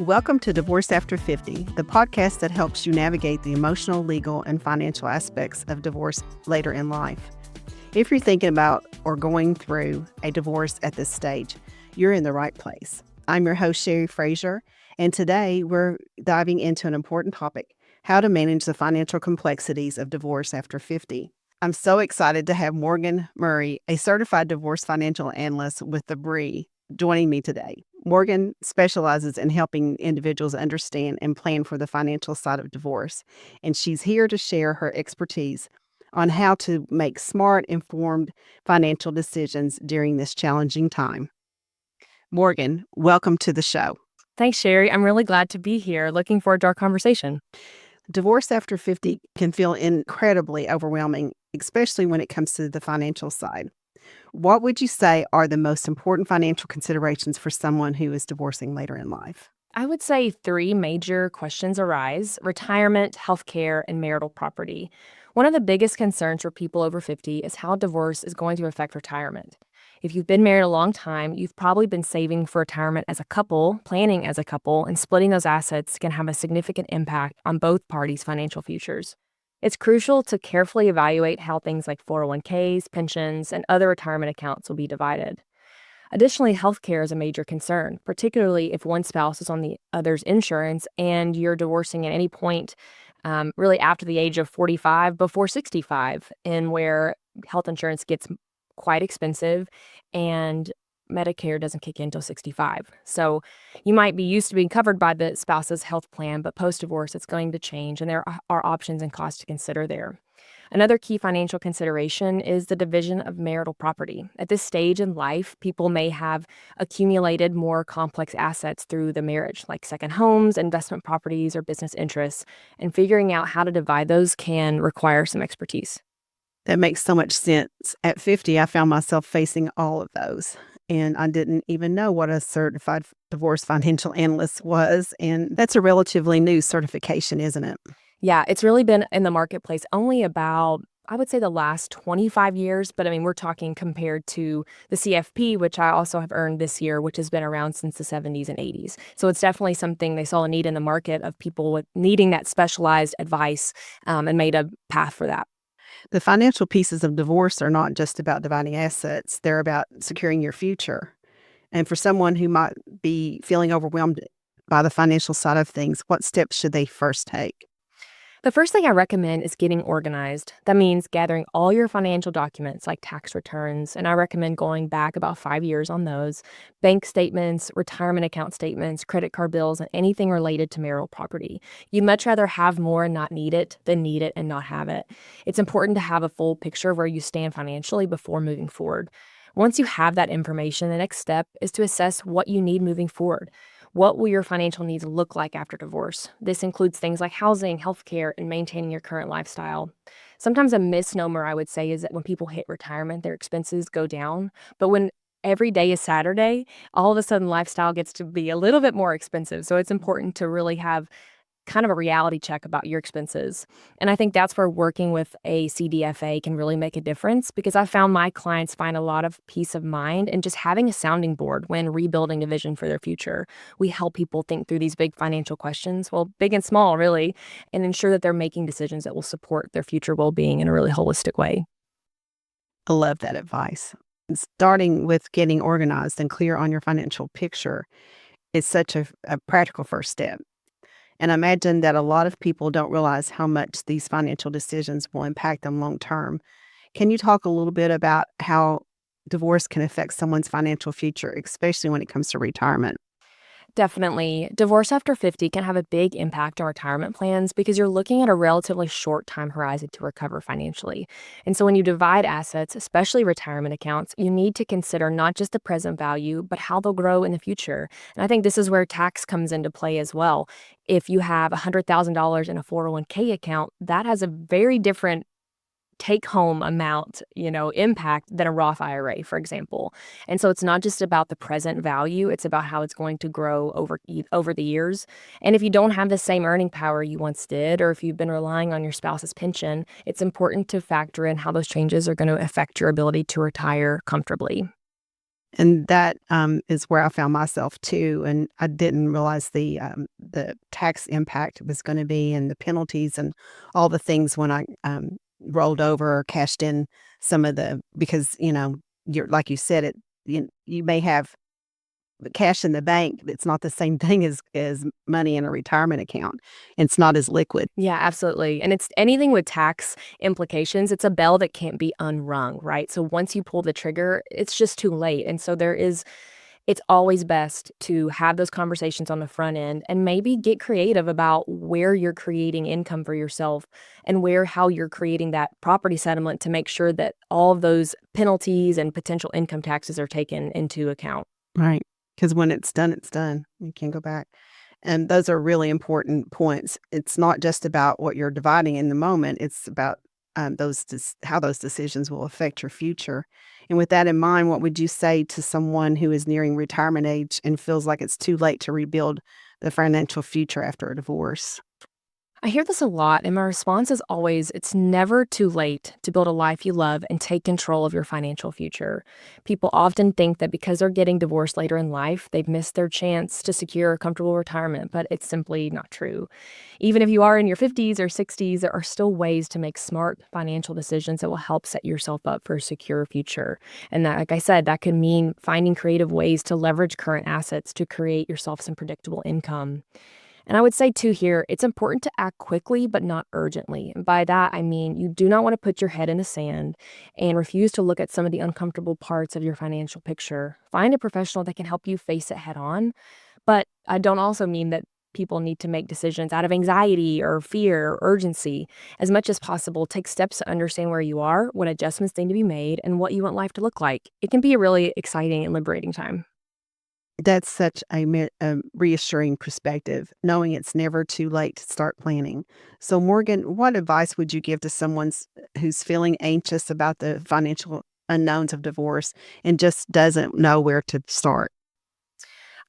Welcome to Divorce After 50, the podcast that helps you navigate the emotional, legal, and financial aspects of divorce later in life. If you're thinking about or going through a divorce at this stage, you're in the right place. I'm your host, Shari Frasure, and today we're diving into an important topic, how to manage the financial complexities of divorce after 50. I'm so excited to have Morgan Murray, a certified divorce financial analyst with the BRE, joining me today. Morgan specializes in helping individuals understand and plan for the financial side of divorce, and she's here to share her expertise on how to make smart, informed financial decisions during this challenging time. Morgan, welcome to the show. Thanks, Shari. I'm really glad to be here. Looking forward to our conversation. Divorce after 50 can feel incredibly overwhelming, especially when it comes to the financial side. What would you say are the most important financial considerations for someone who is divorcing later in life? I would say three major questions arise: retirement, healthcare, and marital property. One of the biggest concerns for people over 50 is how divorce is going to affect retirement. If you've been married a long time, you've probably been saving for retirement as a couple, planning as a couple, and splitting those assets can have a significant impact on both parties' financial futures. It's crucial to carefully evaluate how things like 401ks, pensions, and other retirement accounts will be divided. Additionally, healthcare is a major concern, particularly if one spouse is on the other's insurance and you're divorcing at any point, really after the age of 45, before 65, and where health insurance gets quite expensive and Medicare doesn't kick in until 65. So you might be used to being covered by the spouse's health plan, but post-divorce, it's going to change, and there are options and costs to consider there. Another key financial consideration is the division of marital property. At this stage in life, people may have accumulated more complex assets through the marriage, like second homes, investment properties, or business interests, and figuring out how to divide those can require some expertise. That makes so much sense. At 50, I found myself facing all of those, and I didn't even know what a certified divorce financial analyst was, and that's a relatively new certification, isn't it? Yeah, it's really been in the marketplace only about, I would say, the last 25 years, but I mean, we're talking compared to the CFP, which I also have earned this year, which has been around since the 70s and 80s. So it's definitely something they saw a need in the market of people needing that specialized advice, and made a path for that. The financial pieces of divorce are not just about dividing assets, they're about securing your future. And for someone who might be feeling overwhelmed by the financial side of things, what steps should they first take? The first thing I recommend is getting organized. That means gathering all your financial documents like tax returns, and I recommend going back about 5 years on those, bank statements, retirement account statements, credit card bills, and anything related to marital property. You'd much rather have more and not need it than need it and not have it. It's important to have a full picture of where you stand financially before moving forward. Once you have that information, the next step is to assess what you need moving forward. What will your financial needs look like after divorce? This includes things like housing, healthcare, and maintaining your current lifestyle. Sometimes a misnomer, I would say, is that when people hit retirement, their expenses go down. But when every day is Saturday, all of a sudden lifestyle gets to be a little bit more expensive. So it's important to really have kind of a reality check about your expenses. And I think that's where working with a CDFA can really make a difference, because I found my clients find a lot of peace of mind in just having a sounding board when rebuilding a vision for their future. We help people think through these big financial questions, well, big and small, really, and ensure that they're making decisions that will support their future well-being in a really holistic way. I love that advice. Starting with getting organized and clear on your financial picture is such a practical first step. And I imagine that a lot of people don't realize how much these financial decisions will impact them long term. Can you talk a little bit about how divorce can affect someone's financial future, especially when it comes to retirement? Definitely. Divorce after 50 can have a big impact on retirement plans because you're looking at a relatively short time horizon to recover financially. And so when you divide assets, especially retirement accounts, you need to consider not just the present value, but how they'll grow in the future. And I think this is where tax comes into play as well. If you have $100,000 in a 401k account, that has a very different take-home amount, impact than a Roth IRA, for example. And so it's not just about the present value, it's about how it's going to grow over the years. And if you don't have the same earning power you once did, or if you've been relying on your spouse's pension, it's important to factor in how those changes are going to affect your ability to retire comfortably. And that is where I found myself too. And I didn't realize the tax impact was going to be and the penalties and all the things when I rolled over or cashed in some of because, you're like you said, you may have the cash in the bank. It's not the same thing as money in a retirement account. It's not as liquid. Yeah, absolutely. And it's anything with tax implications, it's a bell that can't be unrung, right? So once you pull the trigger, it's just too late. And so it's always best to have those conversations on the front end and maybe get creative about where you're creating income for yourself and how you're creating that property settlement to make sure that all of those penalties and potential income taxes are taken into account. Right. Because when it's done, it's done. You can't go back. And those are really important points. It's not just about what you're dividing in the moment, it's about how those decisions will affect your future. And with that in mind, what would you say to someone who is nearing retirement age and feels like it's too late to rebuild the financial future after a divorce? I hear this a lot, and my response is always it's never too late to build a life you love and take control of your financial future. People often think that because they're getting divorced later in life, they've missed their chance to secure a comfortable retirement, but it's simply not true. Even if you are in your 50s or 60s, there are still ways to make smart financial decisions that will help set yourself up for a secure future. And that, like I said, that could mean finding creative ways to leverage current assets to create yourself some predictable income. And I would say too here, it's important to act quickly but not urgently. And by that, I mean you do not want to put your head in the sand and refuse to look at some of the uncomfortable parts of your financial picture. Find a professional that can help you face it head on. But I don't also mean that people need to make decisions out of anxiety or fear or urgency. As much as possible, take steps to understand where you are, what adjustments need to be made, and what you want life to look like. It can be a really exciting and liberating time. That's such a reassuring perspective, knowing it's never too late to start planning. So, Morgan, what advice would you give to who's feeling anxious about the financial unknowns of divorce and just doesn't know where to start?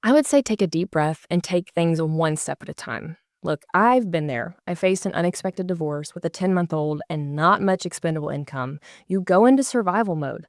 I would say take a deep breath and take things one step at a time. Look, I've been there. I faced an unexpected divorce with a 10-month-old and not much expendable income. You go into survival mode.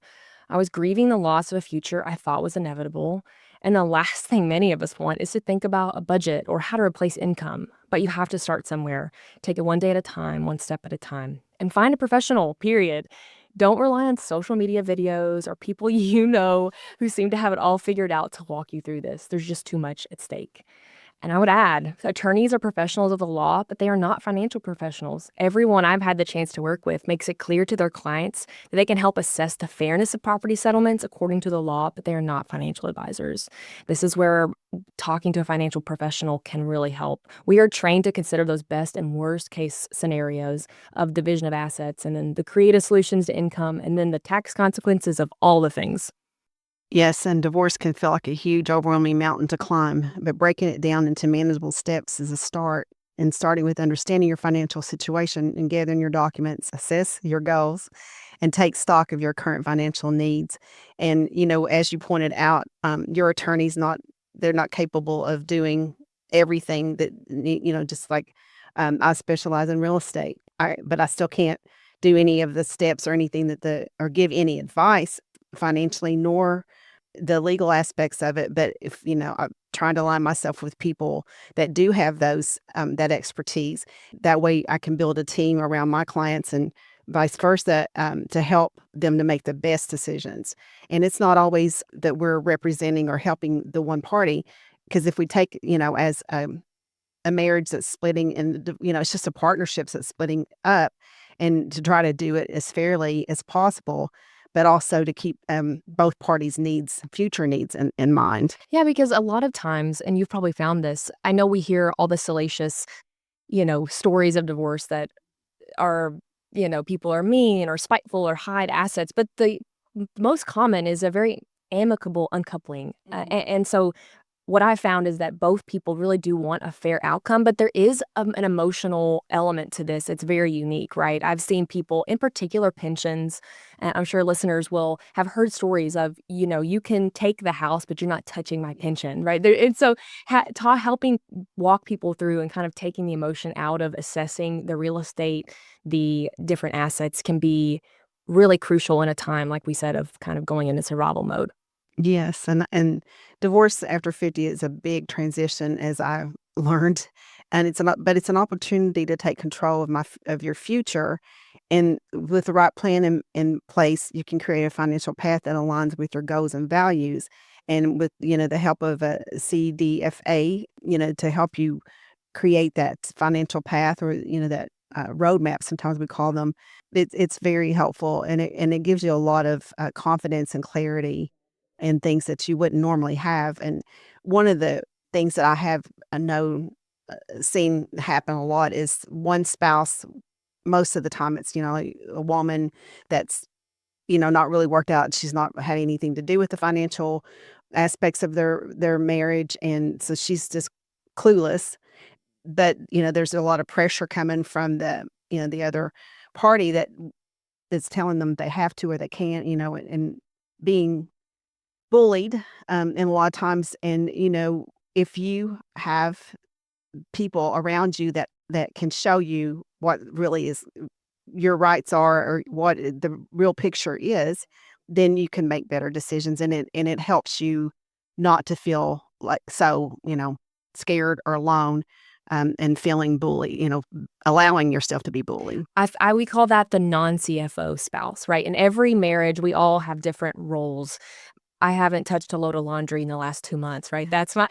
I was grieving the loss of a future I thought was inevitable. And the last thing many of us want is to think about a budget or how to replace income. But you have to start somewhere. Take it one day at a time, one step at a time. And find a professional, period. Don't rely on social media videos or people who seem to have it all figured out to walk you through this. There's just too much at stake. And I would add, attorneys are professionals of the law, but they are not financial professionals. Everyone I've had the chance to work with makes it clear to their clients that they can help assess the fairness of property settlements according to the law, but they are not financial advisors. This is where talking to a financial professional can really help. We are trained to consider those best and worst case scenarios of division of assets and then the creative solutions to income and then the tax consequences of all the things. Yes, and divorce can feel like a huge, overwhelming mountain to climb, but breaking it down into manageable steps is a start. And starting with understanding your financial situation and gathering your documents, assess your goals, and take stock of your current financial needs. And, as you pointed out, your attorney's they're not capable of doing everything just like I specialize in real estate. But I still can't do any of the steps or anything or give any advice financially, nor the legal aspects of it. But if, I'm trying to align myself with people that do have that expertise, that way I can build a team around my clients and vice versa, to help them to make the best decisions. And it's not always that we're representing or helping the one party, because if we take, as a marriage that's splitting and, it's just a partnership that's splitting up, and to try to do it as fairly as possible, but also to keep both parties' future needs in mind. Yeah, because a lot of times, and you've probably found this, I know we hear all the salacious, stories of divorce that are, people are mean or spiteful or hide assets, but the most common is a very amicable uncoupling. And so what I found is that both people really do want a fair outcome, but there is an emotional element to this. It's very unique, right? I've seen people, in particular pensions, and I'm sure listeners will have heard stories of, you can take the house, but you're not touching my pension, right? And so helping walk people through and kind of taking the emotion out of assessing the real estate, the different assets can be really crucial in a time, like we said, of kind of going into survival mode. Yes, and divorce after 50 is a big transition, as I learned, and it's an opportunity to take control of of your future, and with the right plan in place, you can create a financial path that aligns with your goals and values, and with, the help of a CDFA, to help you create that financial path, or, that, roadmap, sometimes we call them. It's very helpful, and it gives you a lot of, confidence and clarity and things that you wouldn't normally have. And one of the things that I have, known, seen happen a lot is one spouse, most of the time it's, like a woman that's, not really worked out. She's not had anything to do with the financial aspects of their marriage, and so she's just clueless. But, there's a lot of pressure coming from the other party that's telling them they have to or they can't, and being bullied, and a lot of times. And, if you have people around you that can show you what really is your rights are, or what the real picture is, then you can make better decisions, and it helps you not to feel like so, scared or alone, and feeling bullied, allowing yourself to be bullied. We call that the non-CFO spouse, right? In every marriage, we all have different roles. I haven't touched a load of laundry in the last 2 months, right? That's my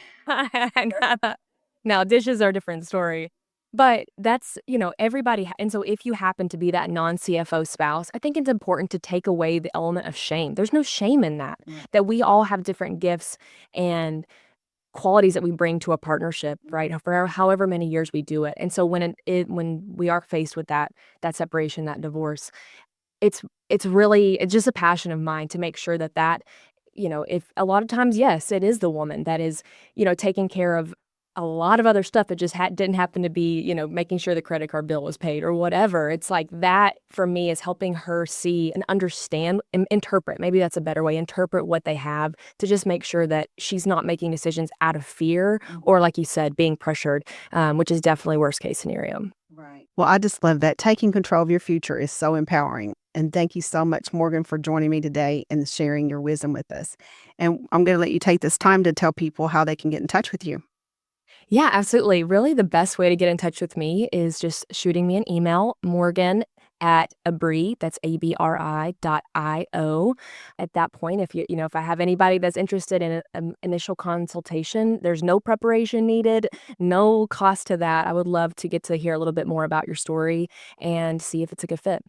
now dishes are a different story, but that's, everybody and so if you happen to be that non-CFO spouse, I think it's important to take away the element of shame. There's no shame in that, that we all have different gifts and qualities that we bring to a partnership, right? For however many years we do it. And so when we are faced with that separation, that divorce, it's just a passion of mine to make sure that if a lot of times, yes, it is the woman that is, taking care of a lot of other stuff that just didn't happen to be, making sure the credit card bill was paid or whatever. It's like that for me is helping her see and understand and interpret. Maybe that's a better way, interpret what they have to just make sure that she's not making decisions out of fear or, like you said, being pressured, which is definitely worst case scenario. Right. Well, I just love that. Taking control of your future is so empowering. And thank you so much, Morgan, for joining me today and sharing your wisdom with us. And I'm going to let you take this time to tell people how they can get in touch with you. Yeah, absolutely. Really, the best way to get in touch with me is just shooting me an email, Morgan at abri, that's abri.io. At that point, if I have anybody that's interested in an initial consultation, there's no preparation needed, no cost to that. I would love to get to hear a little bit more about your story and see if it's a good fit.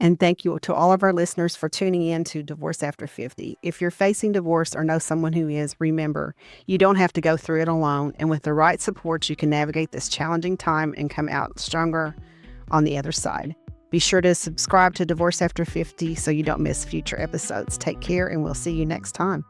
And thank you to all of our listeners for tuning in to Divorce After 50. If you're facing divorce or know someone who is, remember, you don't have to go through it alone. And with the right support, you can navigate this challenging time and come out stronger on the other side. Be sure to subscribe to Divorce After 50 so you don't miss future episodes. Take care, and we'll see you next time.